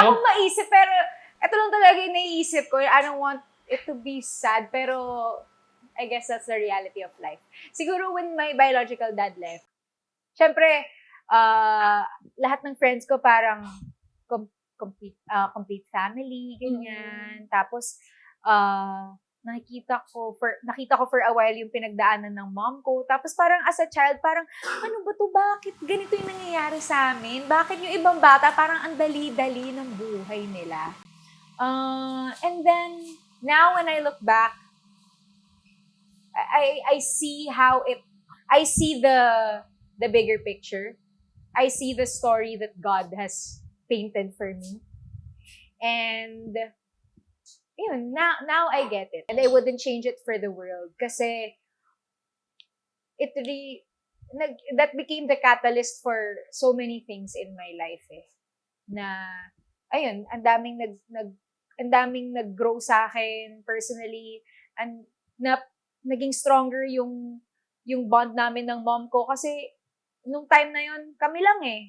akong maisip, pero ito lang talaga yung naiisip ko. I don't want it to be sad, pero I guess that's the reality of life. Siguro when my biological dad left, syempre, lahat ng friends ko parang complete family, ganyan. Tapos, nakita ko for a while yung pinagdaanan ng mom ko. Tapos parang as a child, parang, ano ba to? Bakit ganito yung nangyayari sa amin? Bakit yung ibang bata, parang ang dali-dali ng buhay nila? And then, now when I look back, I see I see the bigger picture. I see the story that God has painted for me. And yun, now I get it. And I wouldn't change it for the world. Kasi that became the catalyst for so many things in my life eh. Na, ayun, ang daming nag-grow sa akin personally. And naging stronger yung bond namin ng mom ko. Kasi nung time na yun, kami lang eh.